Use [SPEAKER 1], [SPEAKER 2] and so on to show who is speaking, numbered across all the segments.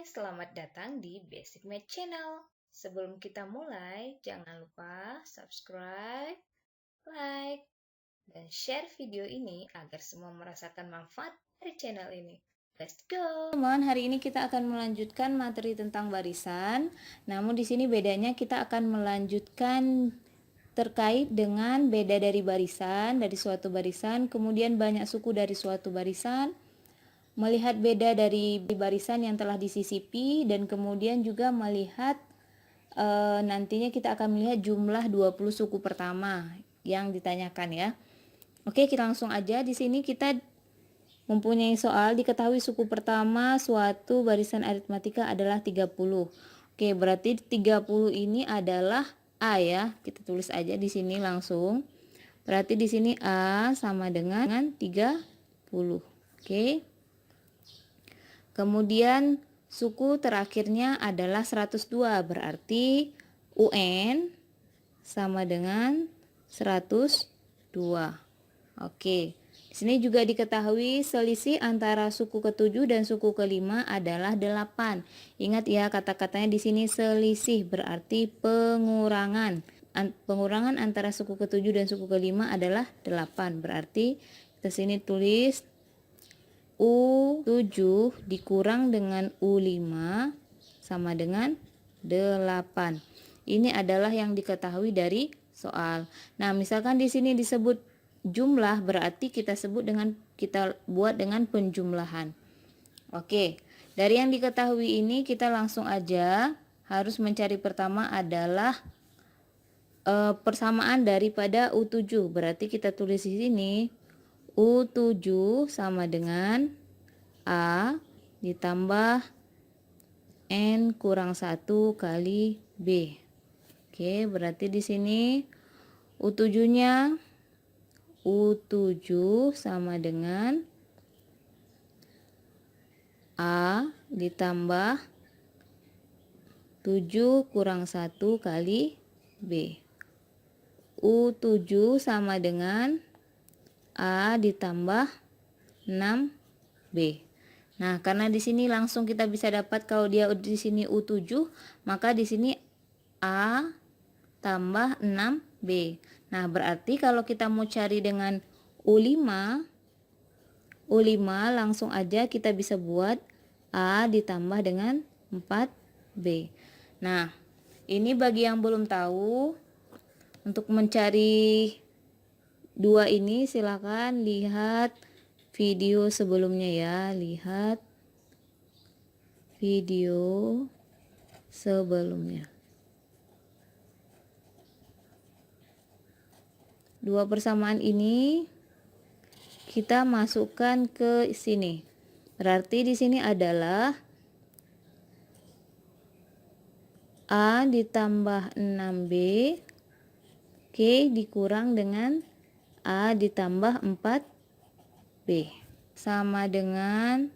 [SPEAKER 1] Selamat datang di Basic Math Channel. Sebelum kita mulai, jangan lupa subscribe, like, dan share video ini agar semua merasakan manfaat dari channel ini. Let's go!
[SPEAKER 2] Teman, hari ini kita akan melanjutkan materi tentang barisan. Namun di sini bedanya kita akan melanjutkan terkait dengan beda dari barisan, dari suatu barisan, kemudian banyak suku dari suatu barisan, melihat beda dari barisan yang telah disisipi, dan kemudian juga melihat nantinya kita akan melihat jumlah 20 suku pertama yang ditanyakan ya. Oke, kita langsung aja. Di sini kita mempunyai soal diketahui suku pertama suatu barisan aritmatika adalah 30. Oke, berarti 30 ini adalah A ya. Kita tulis aja di sini langsung. Berarti di sini A sama dengan 30. Oke. Kemudian suku terakhirnya adalah 102, berarti UN sama dengan 102. Oke. Di sini juga diketahui selisih antara suku ke-7 dan suku ke-5 adalah 8. Ingat ya, kata-katanya di sini selisih berarti pengurangan. Pengurangan antara suku ke-7 dan suku ke-5 adalah 8. Berarti kita sini tulis U7 dikurang dengan U5 sama dengan 8. Ini adalah yang diketahui dari soal. Nah, misalkan di sini disebut jumlah, berarti kita buat dengan penjumlahan. Oke, dari yang diketahui ini kita langsung aja harus mencari pertama adalah persamaan daripada U7. Berarti kita tulis di sini U7 sama dengan A ditambah N kurang 1 kali B. Oke, berarti di sini U7-nya U7 sama dengan A ditambah 7 kurang 1 kali B. U7 sama dengan A ditambah 6B. Nah, karena di sini langsung kita bisa dapat kalau dia di sini U7, maka di sini A tambah 6B. Nah, berarti kalau kita mau cari dengan U5 langsung aja kita bisa buat A ditambah dengan 4B. Nah, ini bagi yang belum tahu, untuk mencari dua ini silakan lihat video sebelumnya ya, lihat video sebelumnya. Dua persamaan ini kita masukkan ke sini. Berarti di sini adalah A ditambah 6B dikurang dengan A ditambah 4B sama dengan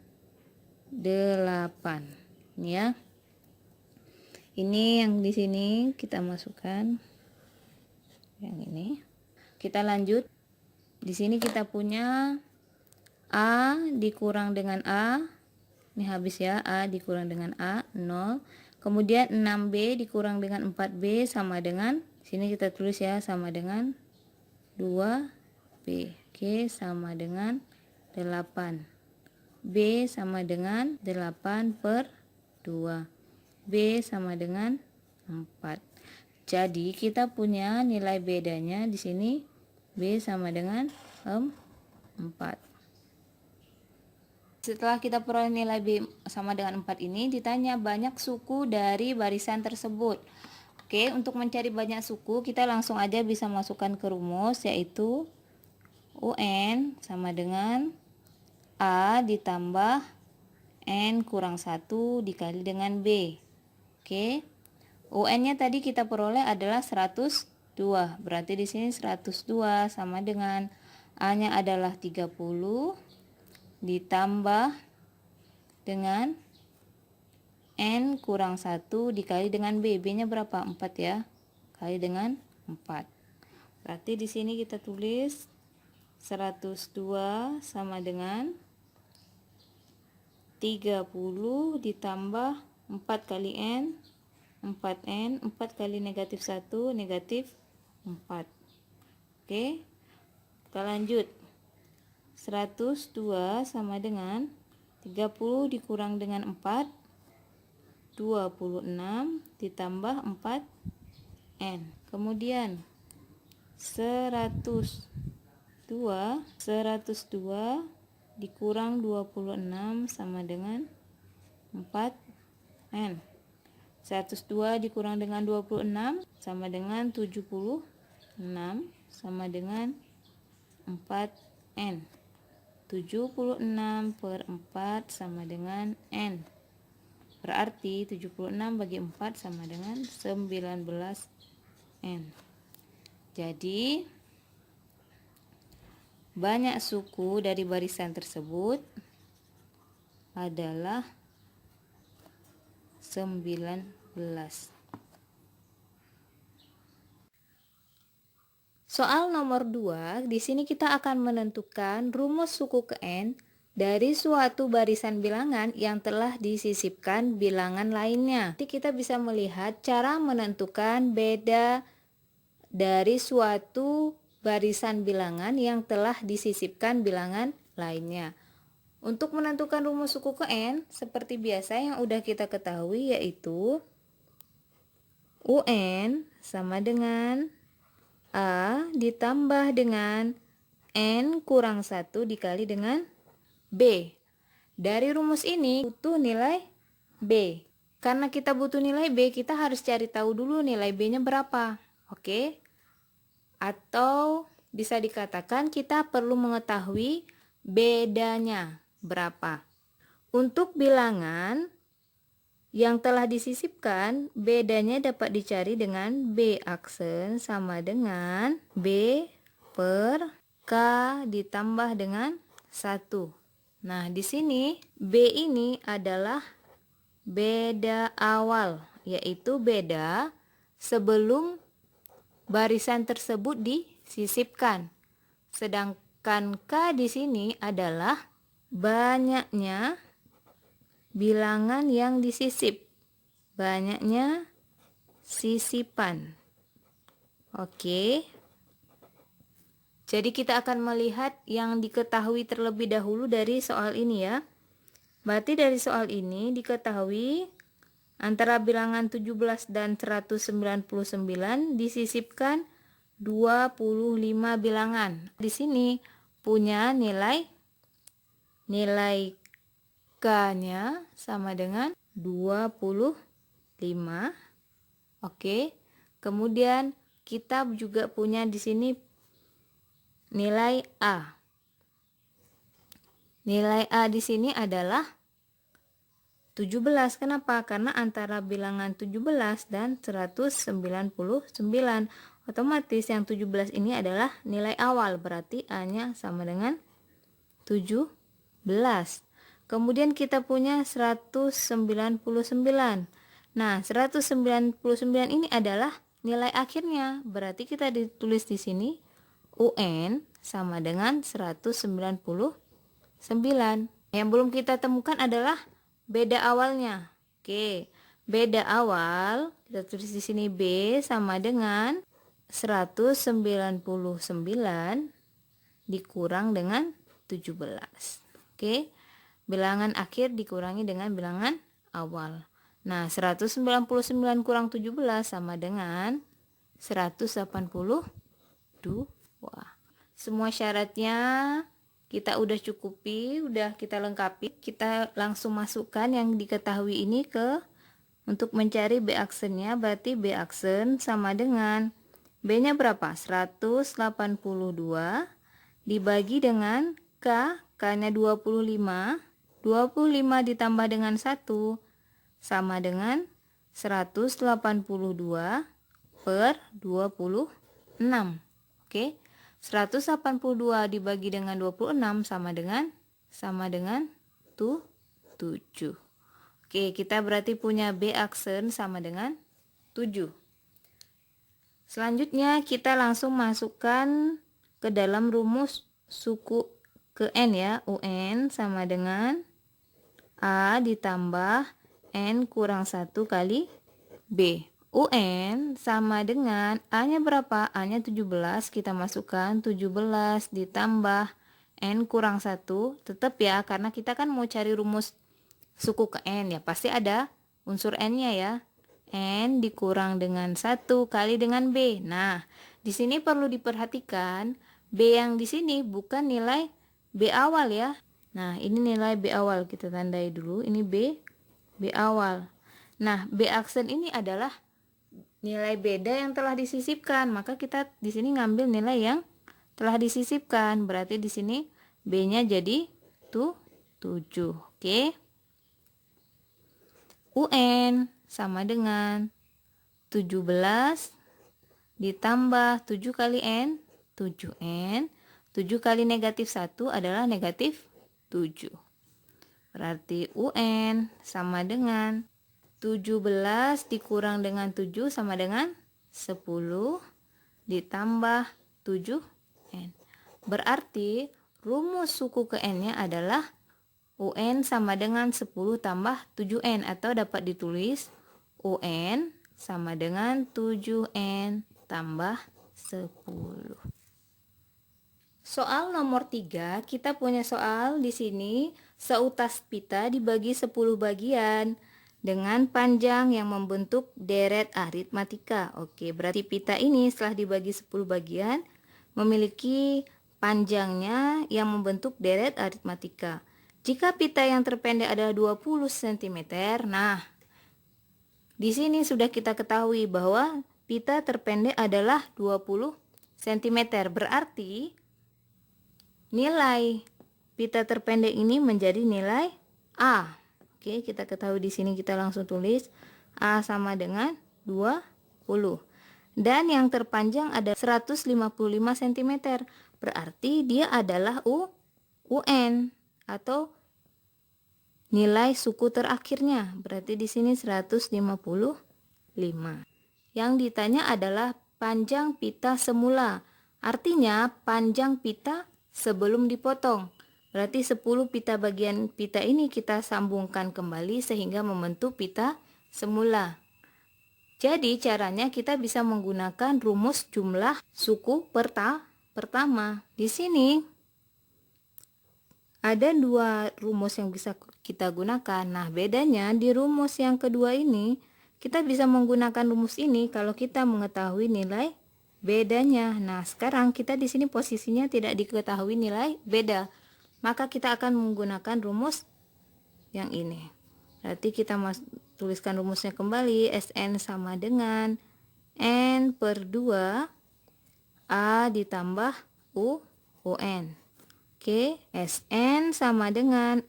[SPEAKER 2] 8 ya. Ini yang di sini kita masukkan. Yang ini. Kita lanjut. Di sini kita punya A dikurang dengan A. Ini habis ya, A dikurang dengan A 0. Kemudian 6B dikurang dengan 4B sama dengan, sini kita tulis ya, sama dengan 2B. Oke, sama dengan 8. B sama dengan 8 per 2. B sama dengan 4. Jadi kita punya nilai bedanya di sini B sama dengan 4. Setelah kita peroleh nilai B sama dengan 4 ini, ditanya banyak suku dari barisan tersebut. Oke, untuk mencari banyak suku, kita langsung aja bisa masukkan ke rumus, yaitu UN sama dengan A ditambah N kurang 1 dikali dengan B. Oke, UN-nya tadi kita peroleh adalah 102. Berarti di sini 102 sama dengan A-nya adalah 30 ditambah dengan N kurang 1 dikali dengan B. B-nya berapa? 4 ya. Kali dengan 4. Berarti di sini kita tulis 102 sama dengan 30 ditambah 4 kali N, 4N, 4 kali negatif 1, negatif 4. Oke, kita lanjut. 102 sama dengan 30 dikurang dengan 4, 26 ditambah 4N. Kemudian 102 dikurang 26 sama dengan 4N. 102 dikurang dengan 26 sama dengan 76 sama dengan 4N. 76 per 4 sama dengan N. Berarti 76 bagi 4 sama dengan 19N. Jadi banyak suku dari barisan tersebut adalah 19. Soal nomor 2, di sini kita akan menentukan rumus suku ke N dari suatu barisan bilangan yang telah disisipkan bilangan lainnya. Jadi kita bisa melihat cara menentukan beda dari suatu barisan bilangan yang telah disisipkan bilangan lainnya. Untuk menentukan rumus suku ke N, seperti biasa yang udah kita ketahui yaitu UN sama dengan A ditambah dengan N kurang 1 dikali dengan B. Dari rumus ini butuh nilai B. Karena kita butuh nilai B, kita harus cari tahu dulu nilai B-nya berapa. Oke? Atau bisa dikatakan kita perlu mengetahui bedanya berapa. Untuk bilangan yang telah disisipkan, bedanya dapat dicari dengan B aksen sama dengan B per K ditambah dengan 1. Nah, di sini B ini adalah beda awal, yaitu beda sebelum barisan tersebut disisipkan. Sedangkan K di sini adalah banyaknya bilangan yang disisip. Banyaknya sisipan. Oke. Jadi kita akan melihat yang diketahui terlebih dahulu dari soal ini ya. Berarti dari soal ini diketahui antara bilangan 17 dan 199 disisipkan 25 bilangan. Di sini punya nilai K-nya sama dengan 25. Oke. Kemudian kita juga punya di sini nilai A. Nilai A di sini adalah 17. Kenapa? Karena antara bilangan 17 dan 199. Otomatis yang 17 ini adalah nilai awal. Berarti A-nya sama dengan 17. Kemudian kita punya 199. Nah, 199 ini adalah nilai akhirnya. Berarti kita ditulis di sini UN sama dengan 199. Yang belum kita temukan adalah beda awalnya. Oke, beda awal kita tulis di sini B sama dengan 199 dikurang dengan 17. Oke. Bilangan akhir dikurangi dengan bilangan awal. Nah, 199 kurang 17 sama dengan 182. Semua syaratnya kita udah cukupi, udah kita lengkapi. Kita langsung masukkan yang diketahui ini untuk mencari B aksennya. Berarti B aksen sama dengan B-nya berapa? 182 dibagi dengan K. K-nya 25. 25 ditambah dengan 1 sama dengan 182 per 26. Oke. 182 dibagi dengan 26 sama dengan 7. Oke, kita berarti punya B aksen sama dengan 7. Selanjutnya kita langsung masukkan ke dalam rumus suku ke N ya. UN sama dengan A ditambah N kurang 1 kali B. UN sama dengan A-nya berapa? A-nya 17, kita masukkan 17 ditambah N kurang 1, tetap ya, karena kita kan mau cari rumus suku ke N ya, pasti ada unsur N-nya ya. N dikurang dengan 1 kali dengan B. Nah, di sini perlu diperhatikan, B yang di sini bukan nilai B awal ya. Nah, ini nilai B awal, kita tandai dulu, ini B awal. Nah, B aksen ini adalah nilai beda yang telah disisipkan, maka kita di sini ngambil nilai yang telah disisipkan. Berarti di sini B-nya jadi 7. Oke. UN sama dengan 17 ditambah 7 kali N, 7N. 7 kali negatif 1 adalah negatif 7. Berarti UN sama dengan 17 dikurang dengan 7 sama dengan 10 ditambah 7N. Berarti rumus suku ke N-nya adalah UN sama dengan 10 tambah 7N, atau dapat ditulis UN sama dengan 7N tambah 10. Soal nomor 3, kita punya soal di sini, seutas pita dibagi 10 bagian dengan panjang yang membentuk deret aritmatika. Oke, berarti pita ini setelah dibagi 10 bagian memiliki panjangnya yang membentuk deret aritmatika. Jika pita yang terpendek adalah 20 cm, nah di sini sudah kita ketahui bahwa pita terpendek adalah 20 cm. Berarti nilai pita terpendek ini menjadi nilai A. Oke, kita ketahui di sini, kita langsung tulis A sama dengan 20. Dan yang terpanjang ada 155 cm. Berarti dia adalah UN atau nilai suku terakhirnya. Berarti di sini 155. Yang ditanya adalah panjang pita semula. Artinya panjang pita sebelum dipotong. Berarti 10 pita bagian pita ini kita sambungkan kembali sehingga membentuk pita semula. Jadi caranya kita bisa menggunakan rumus jumlah suku pertama. Di sini ada 2 rumus yang bisa kita gunakan. Nah, bedanya di rumus yang kedua ini, kita bisa menggunakan rumus ini kalau kita mengetahui nilai bedanya. Nah, sekarang kita di sini posisinya tidak diketahui nilai beda, maka kita akan menggunakan rumus yang ini. Berarti kita tuliskan rumusnya kembali. Sn sama dengan N per 2 A ditambah UN. Oke, Sn sama dengan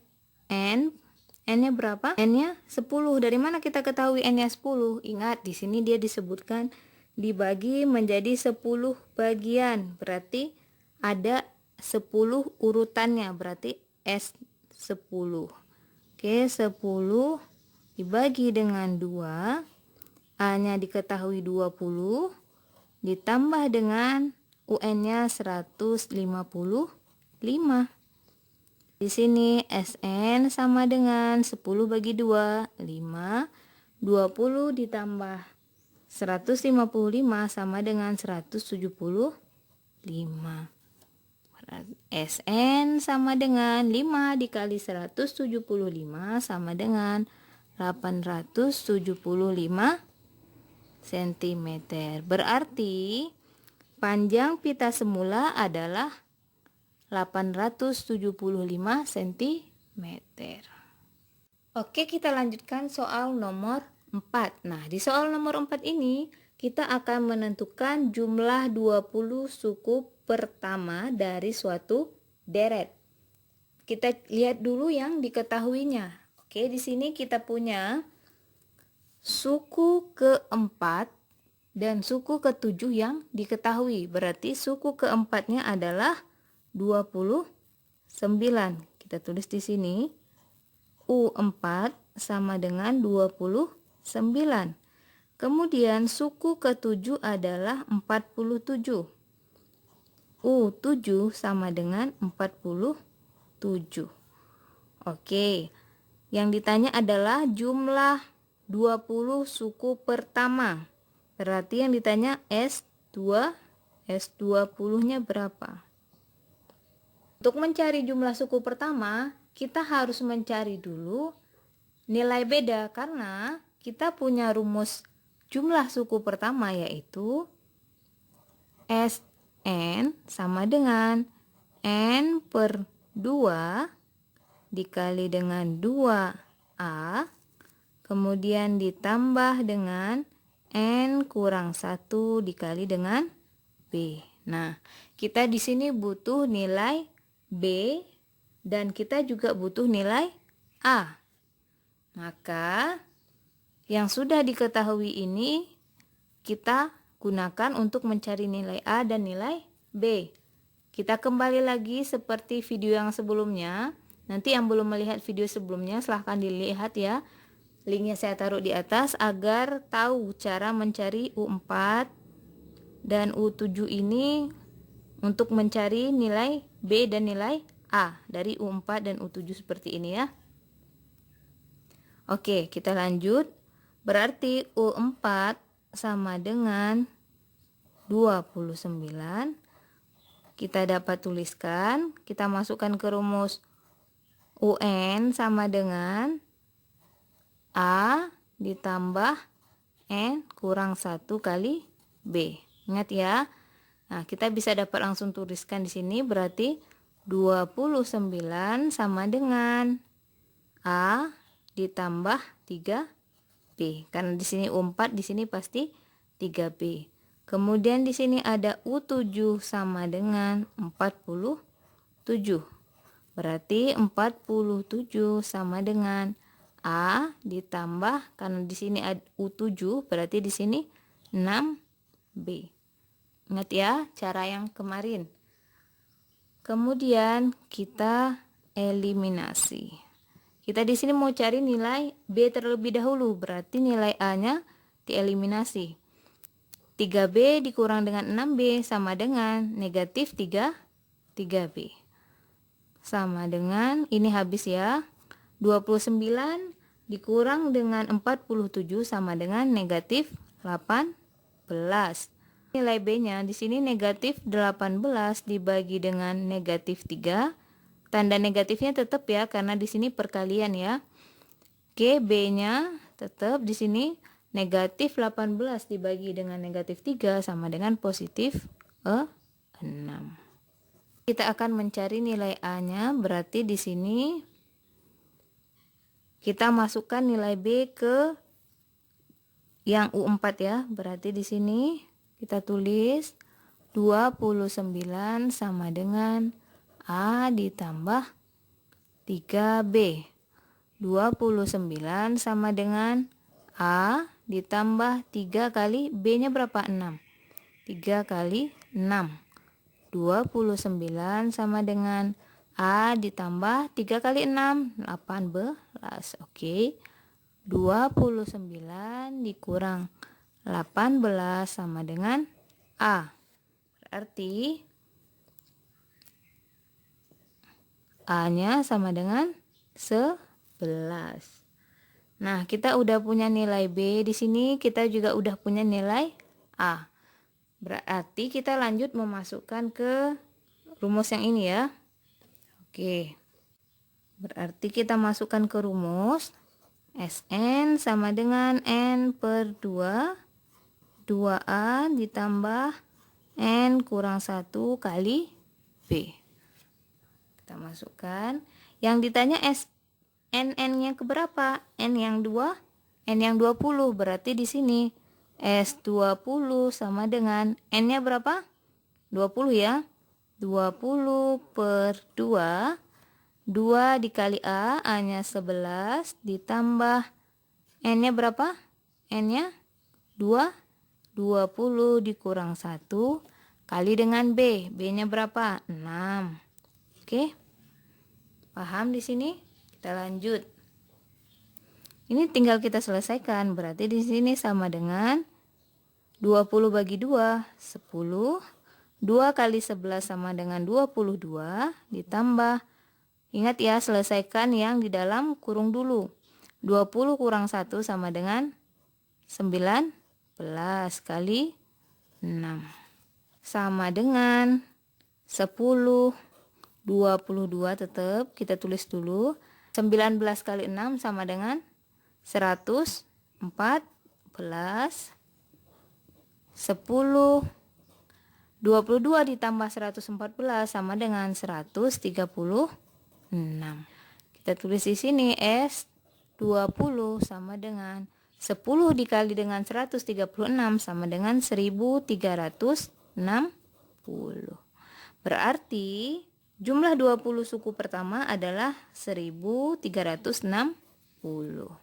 [SPEAKER 2] N-nya berapa? N-nya 10. Dari mana kita ketahui N-nya 10? Ingat, di sini dia disebutkan dibagi menjadi 10 bagian. Berarti ada 10 urutannya, berarti S10. Oke, 10 dibagi dengan 2, A-nya diketahui 20, ditambah dengan UN-nya 155. Di sini Sn sama dengan 10 bagi 2, 5. 20 ditambah 155 sama dengan 175. Sn sama dengan 5 dikali 175 sama dengan 875 cm. Berarti panjang pita semula adalah 875 cm. Oke, kita lanjutkan soal nomor 4. Nah, di soal nomor 4 ini kita akan menentukan jumlah 20 suku pertama dari suatu deret. Kita lihat dulu yang diketahuinya. Oke, di sini kita punya suku keempat dan suku ketujuh yang diketahui. Berarti suku keempatnya adalah 29. Kita tulis di sini U4 sama dengan 29. Kemudian suku ketujuh adalah 47. U7 sama dengan 47. Oke. Yang ditanya adalah jumlah 20 suku pertama. Berarti yang ditanya S2, S20-nya berapa? Untuk mencari jumlah suku pertama, kita harus mencari dulu nilai beda karena kita punya rumus jumlah suku pertama yaitu Sn sama dengan N per 2 dikali dengan 2A, kemudian ditambah dengan N kurang 1 dikali dengan B. Nah, kita di sini butuh nilai B dan kita juga butuh nilai A. Maka yang sudah diketahui ini kita gunakan untuk mencari nilai A dan nilai B. Kita kembali lagi seperti video yang sebelumnya. Nanti yang belum melihat video sebelumnya silahkan dilihat ya. Linknya saya taruh di atas agar tahu cara mencari U4 dan U7 ini untuk mencari nilai B dan nilai A dari U4 dan U7 seperti ini ya. Oke, kita lanjut. Berarti U4 sama dengan 29. Kita dapat tuliskan, kita masukkan ke rumus UN sama dengan A ditambah N kurang 1 kali B. Ingat ya. Nah, kita bisa dapat langsung tuliskan di sini berarti 29 sama dengan A ditambah 3B. Karena di sini U4, di sini pasti 3B. Kemudian di sini ada U7 sama dengan 47. Berarti 47 sama dengan A ditambah, karena di sini ada U7, berarti di sini 6B. Ingat ya cara yang kemarin. Kemudian kita eliminasi. Kita di sini mau cari nilai B terlebih dahulu, berarti nilai A-nya dieliminasi. 3B dikurang dengan 6B sama dengan negatif 3B. Sama dengan, ini habis ya, 29 dikurang dengan 47 sama dengan negatif 18. Nilai B-nya di sini negatif 18 dibagi dengan negatif 3. Tanda negatifnya tetap ya, karena di sini perkalian ya. Oke, B-nya tetap di sini negatif 18 dibagi dengan negatif 3 sama dengan positif 6. Kita akan mencari nilai A-nya, berarti di sini kita masukkan nilai B ke yang U4 ya. Berarti di sini kita tulis 29 sama dengan A ditambah 3B. 29 sama dengan A ditambah 3 kali B-nya berapa? 6. 3 kali 6. 29 sama dengan A ditambah 3 kali 6, 18. Oke. 29 dikurang 18 sama dengan A. Berarti A-nya sama dengan 11. Nah, kita udah punya nilai B di sini, kita juga udah punya nilai A. Berarti kita lanjut memasukkan ke rumus yang ini ya. Oke. Berarti kita masukkan ke rumus Sn sama dengan N per 2. 2A ditambah N kurang 1 kali B. Kita masukkan. Yang ditanya N-nya keberapa? N yang 2, N yang 20. Berarti di sini S20 sama dengan N-nya berapa? 20 ya. 20 per 2. 2 dikali A, A-nya 11. Ditambah N-nya berapa? N-nya 2. 20 dikurang 1 kali dengan B. B-nya berapa? 6. Oke. Paham di sini? Kita lanjut. Ini tinggal kita selesaikan. Berarti di sini sama dengan 20 bagi 2, 10. 2 kali 11 sama dengan 22. Ditambah Ingat ya, selesaikan yang di dalam kurung dulu. 20 kurang 1 sama dengan 19 kali 6. Sama dengan 10. 22 tetap kita tulis dulu. 19 kali 6 sama dengan 114. 10. 22 ditambah 114 sama dengan 136. Kita tulis di sini S 20 sama dengan 10 dikali dengan 136 sama dengan 1360. Berarti jumlah 20 suku pertama adalah 1360.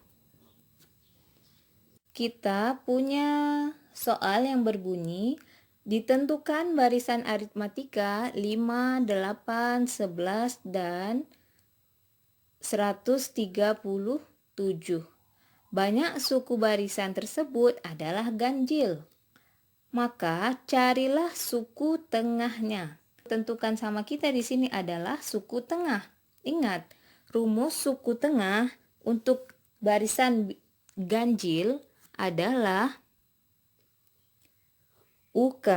[SPEAKER 2] Kita punya soal yang berbunyi, ditentukan barisan aritmatika 5, 8, 11, dan 137. Banyak suku barisan tersebut adalah ganjil. Maka carilah suku tengahnya. Tentukan sama kita di sini adalah suku tengah. Ingat, rumus suku tengah untuk barisan ganjil adalah UK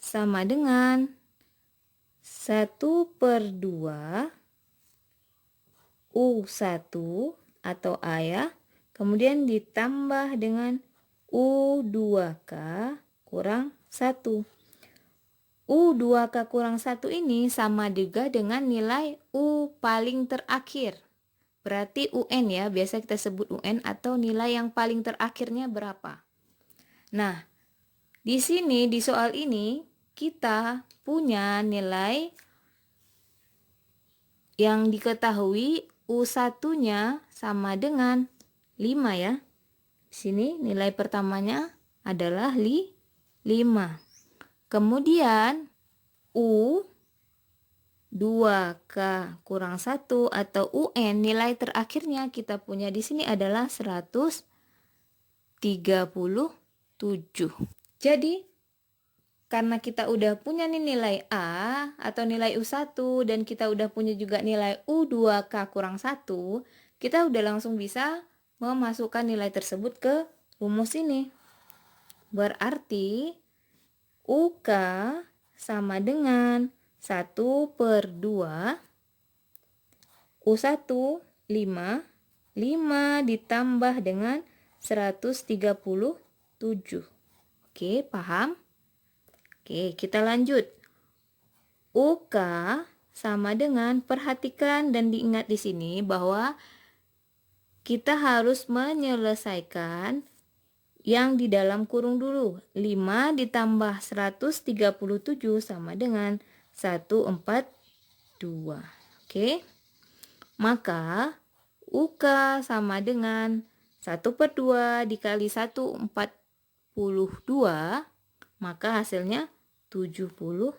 [SPEAKER 2] sama dengan 1/2 U1 atau A ya, kemudian ditambah dengan U2K kurang 1. U2K kurang 1 ini sama juga dengan nilai U paling terakhir. Berarti UN ya, biasa kita sebut UN atau nilai yang paling terakhirnya berapa. Nah, di sini di soal ini kita punya nilai yang diketahui U1-nya sama dengan 5 ya. Di sini nilai pertamanya adalah 5. Kemudian U 2K kurang 1 atau UN nilai terakhirnya kita punya di sini adalah 137. Jadi karena kita udah punya nih nilai A atau nilai U1 dan kita udah punya juga nilai U2K kurang 1, kita udah langsung bisa memasukkan nilai tersebut ke rumus ini. Berarti UK sama dengan 1/2 U1 5 ditambah dengan 137. Oke, paham? Oke, kita lanjut. UK sama dengan, perhatikan dan diingat di sini bahwa kita harus menyelesaikan yang di dalam kurung dulu. 5 ditambah 137 sama dengan 142. Oke. Maka UK sama dengan 1/2 dikali 142, maka hasilnya 71.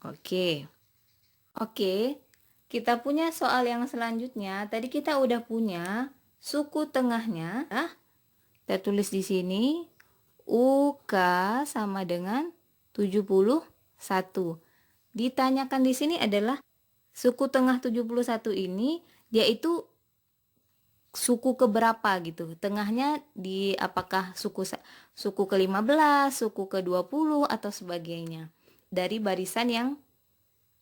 [SPEAKER 2] Oke. Kita punya soal yang selanjutnya. Tadi kita udah punya suku tengahnya. Kita tulis di sini UK sama dengan 71. Ditanyakan di sini adalah suku tengah 71 ini dia itu suku keberapa gitu. Tengahnya di apakah suku ke-15, suku ke-20 atau sebagainya. Dari barisan yang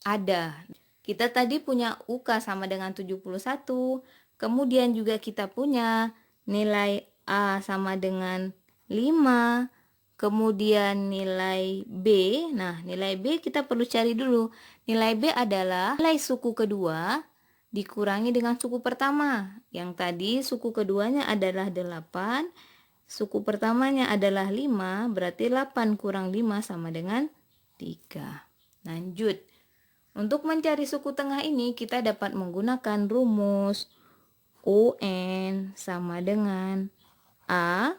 [SPEAKER 2] ada. Kita tadi punya UK sama dengan 71. Kemudian juga kita punya nilai A sama dengan 5. Kemudian nilai B. Nah, nilai B kita perlu cari dulu. Nilai B adalah nilai suku kedua dikurangi dengan suku pertama. Yang tadi suku keduanya adalah 8. Suku pertamanya adalah 5. Berarti 8 kurang 5 sama dengan 3. Lanjut. Untuk mencari suku tengah ini kita dapat menggunakan rumus UN sama dengan A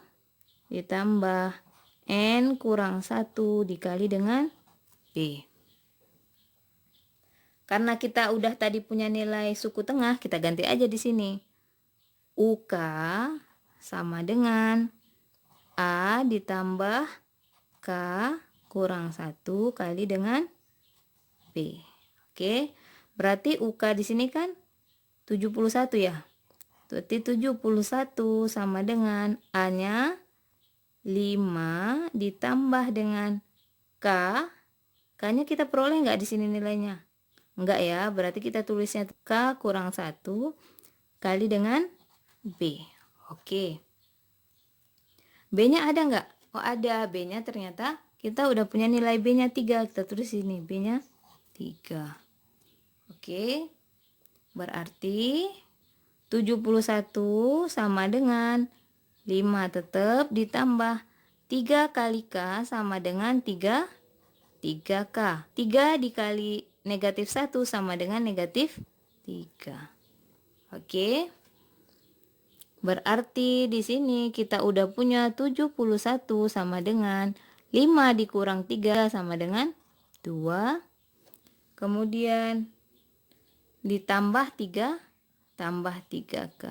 [SPEAKER 2] ditambah N kurang 1 dikali dengan B. Karena kita udah tadi punya nilai suku tengah, kita ganti aja di sini. UK sama dengan A ditambah K kurang 1 kali dengan B. Oke, berarti UK di sini kan 71 ya. Berarti 71 sama dengan A-nya 5 ditambah dengan K. K-nya kita peroleh nggak di sini nilainya? Enggak ya, berarti kita tulisnya K kurang 1 kali dengan B. Oke. B-nya ada nggak? Oh ada, B-nya ternyata kita udah punya nilai B-nya 3. Kita tulis sini, B-nya 3. Oke. Berarti 71 sama dengan 5 tetap ditambah 3 kali K sama dengan 3K. 3 dikali negatif 1 sama dengan negatif 3. Oke. Berarti di sini kita udah punya 71 sama dengan 5 dikurang 3 sama dengan 2. Kemudian ditambah 3 tambah 3K.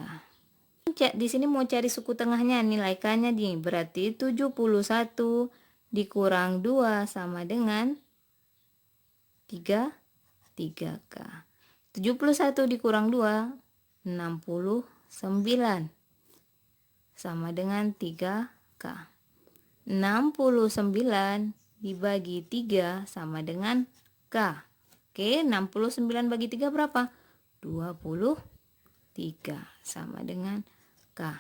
[SPEAKER 2] Di sini mau cari suku tengahnya, nilai K-nya nih. Berarti 71 dikurang 2 sama dengan 3K. 71 dikurang 2, 69. Sama dengan 3K. 69 dibagi 3 sama dengan K. Oke, 69 bagi 3 berapa? 23 sama dengan K.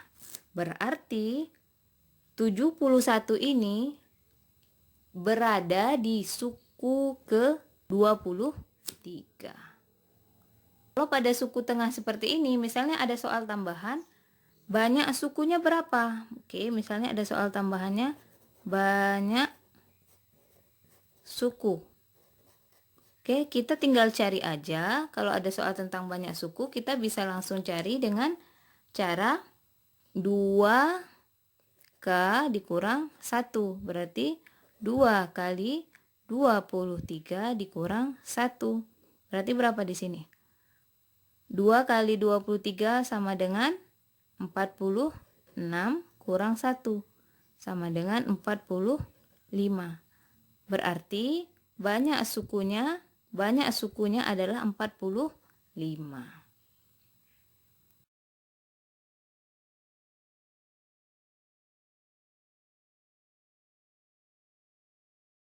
[SPEAKER 2] Berarti 71 ini berada di suku ke-23. Kalau pada suku tengah seperti ini, misalnya ada soal tambahan, banyak sukunya berapa? Oke, misalnya ada soal tambahannya banyak suku. Oke, kita tinggal cari aja. Kalau ada soal tentang banyak suku, kita bisa langsung cari dengan cara 2K dikurang 1. Berarti 2 kali 23 dikurang 1. Berarti berapa di sini? 2 kali 23 sama dengan 46 kurang 1 sama dengan 45. Berarti banyak sukunya adalah 45.